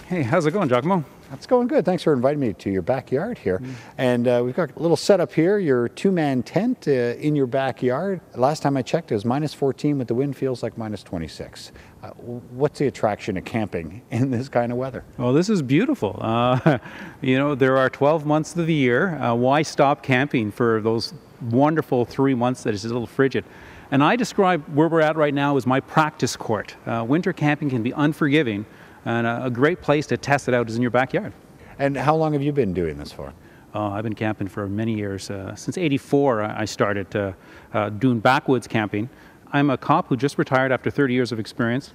Hey, how's it going, Giacomo? It's going good. Thanks for inviting me to your backyard here. And we've got a little setup here, your two-man tent in your backyard. Last time I checked, it was -14, but the wind feels like -26. What's the attraction of camping in this kind of weather? Well, this is beautiful. You know, there are 12 months of the year. Why stop camping for those wonderful 3 months that is a little frigid? And I describe where we're at right now as my practice court. Winter camping can be unforgiving, and a great place to test it out is in your backyard. And how long have you been doing this for? I've been camping for many years. Since '84, I started doing backwoods camping. I'm a cop who just retired after 30 years of experience.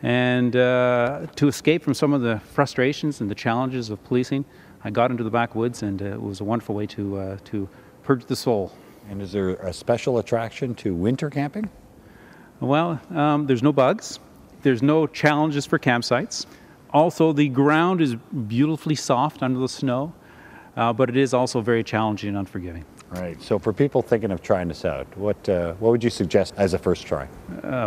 And to escape from some of the frustrations and the challenges of policing, I got into the backwoods, and it was a wonderful way to purge the soul. And is there a special attraction to winter camping? Well, there's no bugs. There's no challenges for campsites. Also, the ground is beautifully soft under the snow, but it is also very challenging and unforgiving. Right. So for people thinking of trying this out, what would you suggest as a first try?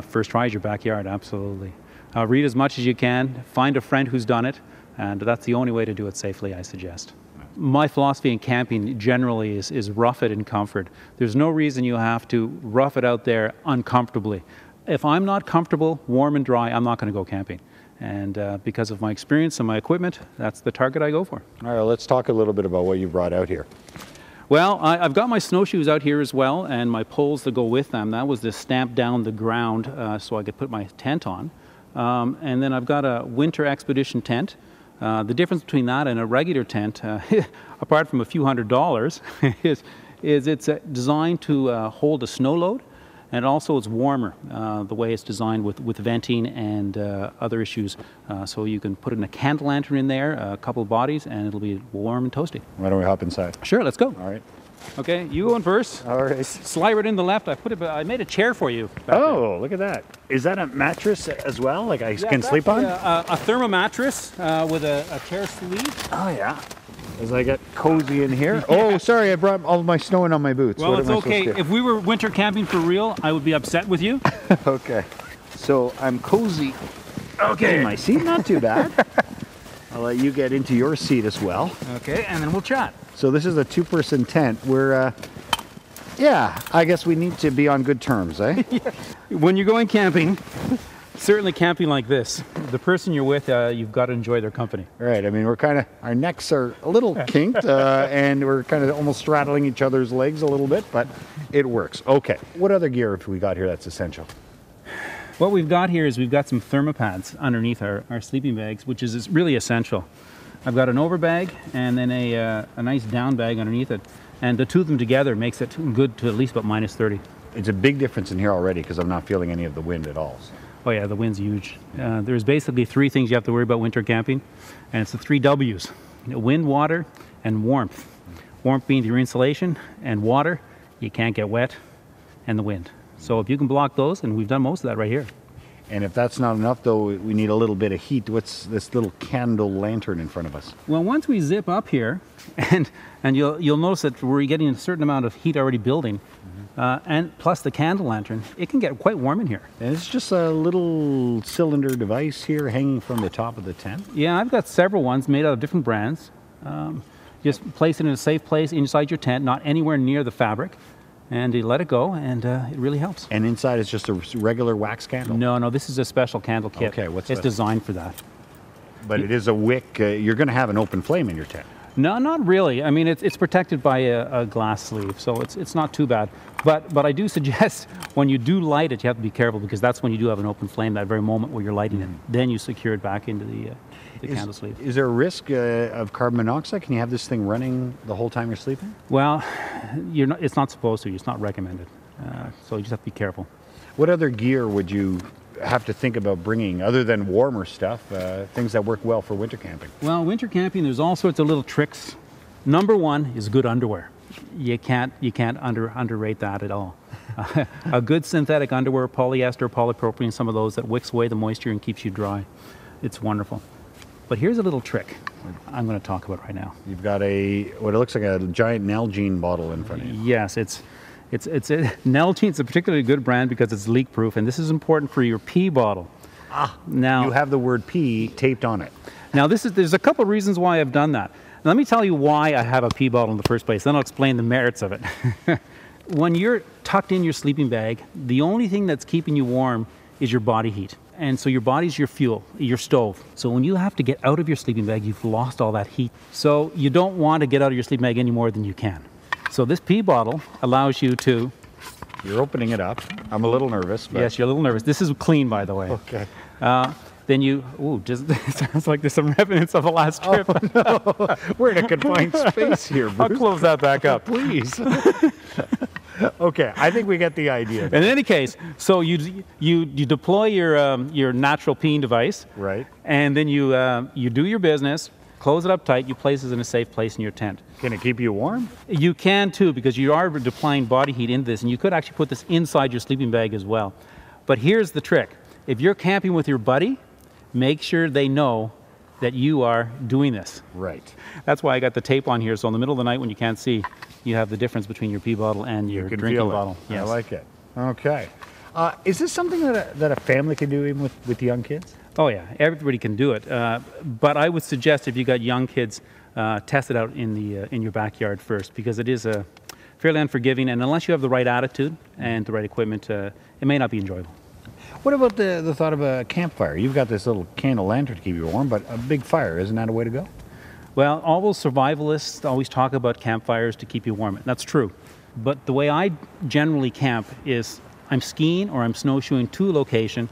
First try is your backyard, absolutely. Read as much as you can, find a friend who's done it, and that's the only way to do it safely, I suggest. My philosophy in camping generally is rough it in comfort. There's no reason you have to rough it out there uncomfortably. If I'm not comfortable, warm and dry, I'm not going to go camping. And because of my experience and my equipment, that's the target I go for. All right, let's talk a little bit about what you brought out here. Well, I've got my snowshoes out here as well, and my poles that go with them. That was to stamp down the ground so I could put my tent on. And then I've got a winter expedition tent. The difference between that and a regular tent, apart from a few $100s, is it's designed to hold a snow load. And also it's warmer, the way it's designed with venting and other issues. So you can put in a candle lantern in there, a couple of bodies, and it'll be warm and toasty. Why don't we hop inside? Sure, let's go. All right. Okay, you going first. All right. Slide right in the left. I made a chair for you. Oh, look at that. Is that a mattress as well, like I can sleep on? A thermo mattress with a chair sleeve. Oh, yeah. As I get cozy in here. Oh, sorry, I brought all of my snow in on my boots. Well, it's okay. If we were winter camping for real, I would be upset with you. Okay. So I'm cozy. Okay. In my seat, not too bad. I'll let you get into your seat as well. Okay, and then we'll chat. So this is a two-person tent. We're, yeah, I guess we need to be on good terms, eh? Yeah. When you're going camping, certainly camping like this, the person you're with, you've got to enjoy their company. Right. I mean, we're kind of, our necks are a little kinked, and we're kind of almost straddling each other's legs a little bit, but it works. Okay. What other gear have we got here that's essential? What we've got here is we've got some thermopads underneath our sleeping bags, which is really essential. I've got an overbag and then a nice down bag underneath it, and the two of them together makes it good to at least about -30. It's a big difference in here already because I'm not feeling any of the wind at all. So. Oh yeah, the wind's huge. There's basically 3 things you have to worry about winter camping, and it's the 3 W's: wind, water, and warmth. Warmth being your insulation, and water, you can't get wet, and the wind. So if you can block those, and we've done most of that right here. And if that's not enough, though, we need a little bit of heat. What's this little candle lantern in front of us? Well, once we zip up here, and you'll notice that we're getting a certain amount of heat already building, and plus the candle lantern, it can get quite warm in here. And it's just a little cylinder device here hanging from the top of the tent? Yeah, I've got several ones made out of different brands. Just place it in a safe place inside your tent, not anywhere near the fabric. And you let it go, and it really helps. And inside is just a regular wax candle? No, this is a special candle kit. Okay, what's It's designed for that. But it is a wick. You're going to have an open flame in your tent? No, not really. I mean, it's protected by a glass sleeve, so it's not too bad. But I do suggest when you do light it, you have to be careful, because that's when you do have an open flame, that very moment where you're lighting it. Then you secure it back into the candle sleeve. Is there a risk of carbon monoxide? Can you have this thing running the whole time you're sleeping? Well, it's not supposed to. It's not recommended. So you just have to be careful. What other gear would you have to think about bringing other than warmer stuff, things that work well for winter camping? Well, winter camping, there's all sorts of little tricks. Number 1 is good underwear. You can't underrate that at all. A good synthetic underwear, polyester, polypropylene, some of those that wicks away the moisture and keeps you dry. It's wonderful. But here's a little trick I'm going to talk about right now. You've got what it looks like a giant Nalgene bottle in front of you. Yes, Nalgene's a particularly good brand because it's leak-proof, and this is important for your pee bottle. Now you have the word pee taped on it. Now, there's a couple of reasons why I've done that. Let me tell you why I have a pee bottle in the first place, then I'll explain the merits of it. When you're tucked in your sleeping bag, the only thing that's keeping you warm is your body heat. And so your body's your fuel, your stove. So when you have to get out of your sleeping bag, you've lost all that heat. So you don't want to get out of your sleeping bag any more than you can. So this pee bottle allows you to... You're opening it up. I'm a little nervous. But... Yes, you're a little nervous. This is clean, by the way. Okay. Then you, just it sounds like there's some remnants of a last trip. Oh, no. We're in a confined space here, Bruce. I'll close that back up. Please. Okay, I think we get the idea. In any case, so you deploy your natural peeing device, right? And then you do your business, close it up tight, you place it in a safe place in your tent. Can it keep you warm? You can too, because you are deploying body heat into this, and you could actually put this inside your sleeping bag as well. But here's the trick: if you're camping with your buddy, make sure they know that you are doing this. Right. That's why I got the tape on here, so in the middle of the night when you can't see, you have the difference between your pee bottle and your drinking bottle. Yes. I like it. Okay. Is this something that a family can do even with young kids? Oh yeah, everybody can do it. But I would suggest if you got young kids, test it out in your backyard first, because it is fairly unforgiving, and unless you have the right attitude and the right equipment, it may not be enjoyable. What about the thought of a campfire? You've got this little candle lantern to keep you warm, but a big fire, isn't that a way to go? Well, all those survivalists always talk about campfires to keep you warm. That's true. But the way I generally camp is I'm skiing or I'm snowshoeing to a location,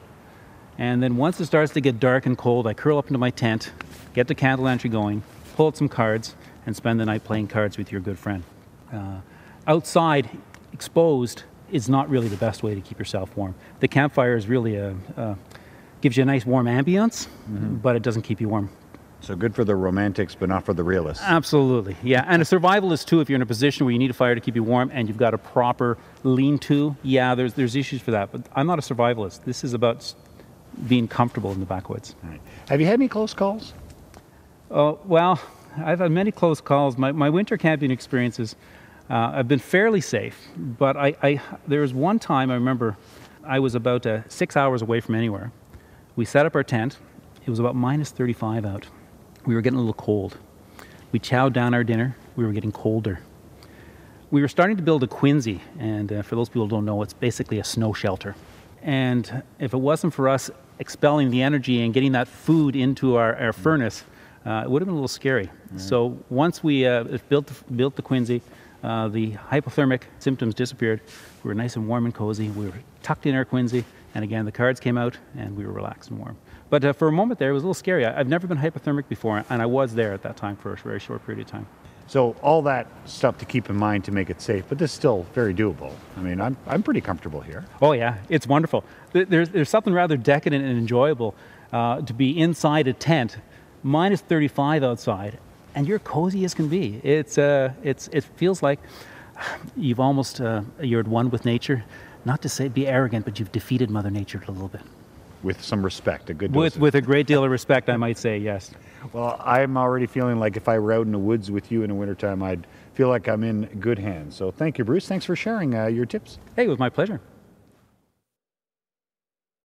and then once it starts to get dark and cold, I curl up into my tent, get the candle lantern going, pull out some cards, and spend the night playing cards with your good friend. Outside, exposed, is not really the best way to keep yourself warm. The campfire is really gives you a nice warm ambience, but it doesn't keep you warm. So good for the romantics, but not for the realists. Absolutely, yeah. And a survivalist too, if you're in a position where you need a fire to keep you warm and you've got a proper lean-to, yeah, there's issues for that. But I'm not a survivalist. This is about being comfortable in the backwoods. Right. Have you had any close calls? Well, I've had many close calls. My winter camping experiences, I've been fairly safe, but there was one time I remember I was about 6 hours away from anywhere. We set up our tent. It was about minus 35 out. We were getting a little cold. We chowed down our dinner. We were getting colder. We were starting to build a quinzhee, and for those people who don't know, it's basically a snow shelter. And if it wasn't for us expelling the energy and getting that food into our furnace, it would have been a little scary. So once we built the quinzhee, the hypothermic symptoms disappeared. We were nice and warm and cozy. We were tucked in our quinzhee, and again, the cards came out, and we were relaxed and warm. But for a moment there, it was a little scary. I've never been hypothermic before, and I was there at that time for a very short period of time. So all that stuff to keep in mind to make it safe, but this is still very doable. I mean, I'm pretty comfortable here. Oh yeah, it's wonderful. There's something rather decadent and enjoyable to be inside a tent, minus 35 outside, and you're cozy as can be. It feels like you've almost you're at one with nature. Not to say be arrogant, but you've defeated Mother Nature a little bit. With some respect, a good dose. With a great deal of respect, I might say, yes. Well, I'm already feeling like if I were out in the woods with you in the wintertime, I'd feel like I'm in good hands. So thank you, Bruce. Thanks for sharing your tips. Hey, it was my pleasure.